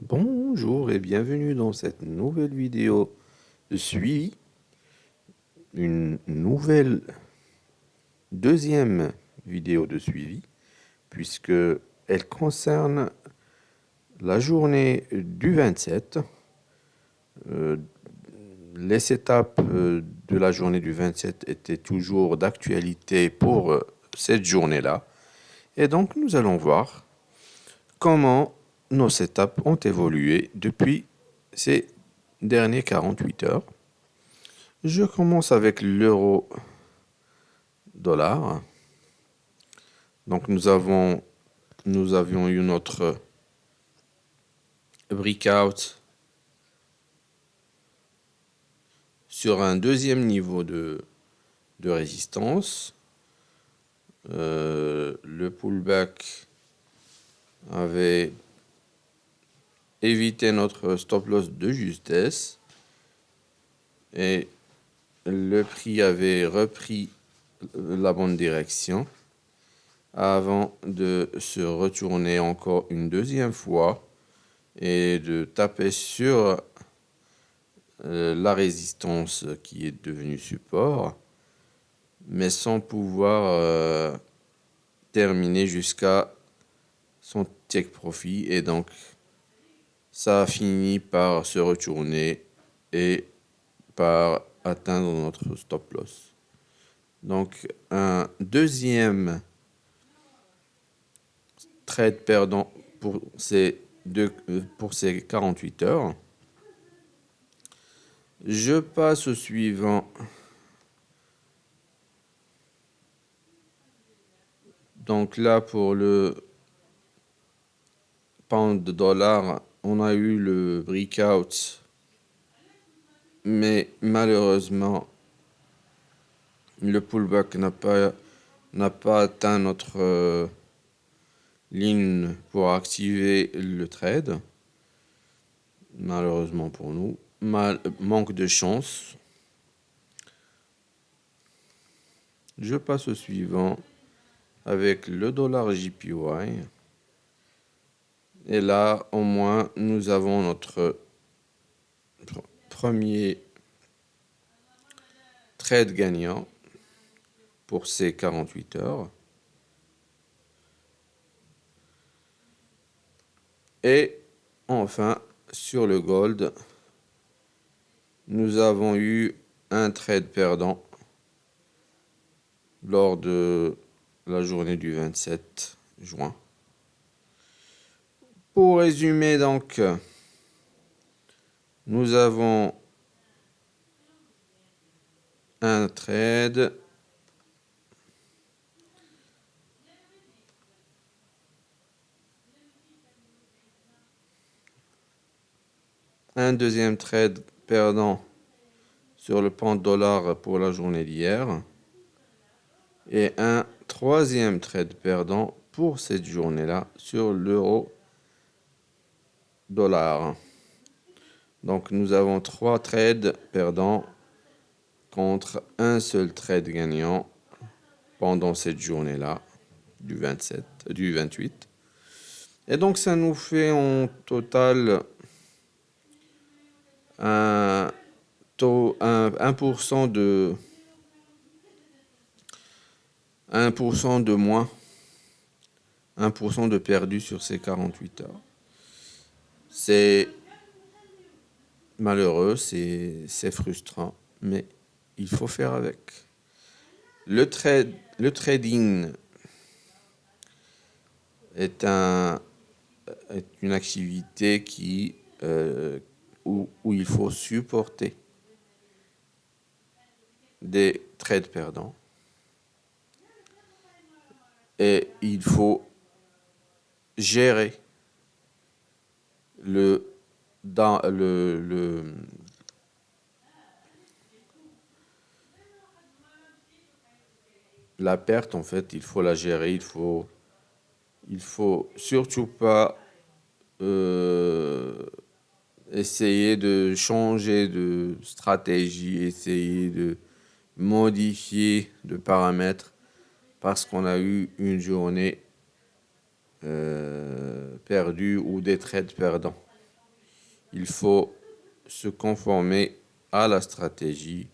Bonjour et bienvenue dans cette nouvelle vidéo de suivi, une nouvelle deuxième vidéo de suivi, puisque elle concerne la journée du 27. Euh, les setups de la journée du 27 étaient toujours d'actualité pour cette journée-là. Et donc nous allons voir comment nos setups ont évolué depuis ces derniers 48 heures. Je commence avec l'euro dollar. Donc nous avions eu notre breakout sur un deuxième niveau de résistance. Le pullback avait évité notre stop loss de justesse et le prix avait repris la bonne direction avant de se retourner encore une deuxième fois et de taper sur la résistance qui est devenue support, mais sans pouvoir terminer jusqu'à son take profit. Et donc, ça a fini par se retourner et par atteindre notre stop loss. Donc, un deuxième trade perdant pour ces 48 heures. Je passe au suivant. Donc là, pour le pound de dollar, on a eu le breakout, mais malheureusement, le pullback n'a pas atteint notre ligne pour activer le trade. Malheureusement pour nous, manque de chance. Je passe au suivant avec le dollar JPY. Et là, au moins, nous avons notre premier trade gagnant pour ces 48 heures. Et enfin, sur le gold, nous avons eu un trade perdant lors de la journée du 27 juin. Pour résumer, donc, nous avons un trade, un deuxième trade perdant sur le pound dollar pour la journée d'hier et un troisième trade perdant pour cette journée-là sur l'euro dollar. Donc nous avons 3 trades perdants contre un seul trade gagnant pendant cette journée-là du 28. Et donc ça nous fait en total un taux 1% de 1% de moins, 1% de perdu sur ces 48 heures. C'est malheureux, c'est frustrant, mais il faut faire avec. Le trading est une activité où il faut supporter des trades perdants et il faut gérer la perte. En fait, il faut la gérer, il faut surtout pas essayer de changer de stratégie, essayer de modifier de paramètres parce qu'on a eu une journée perdue ou des trades perdants. il faut se conformer à la stratégie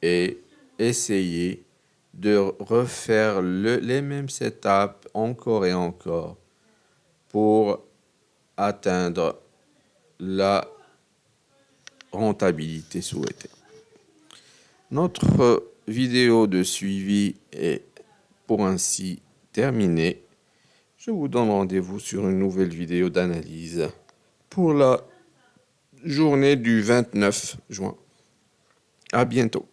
et essayer de refaire les mêmes setups encore et encore pour atteindre la rentabilité souhaitée. Notre vidéo de suivi est pour ainsi terminée. Je vous donne rendez-vous sur une nouvelle vidéo d'analyse pour la journée du 29 juin. À bientôt.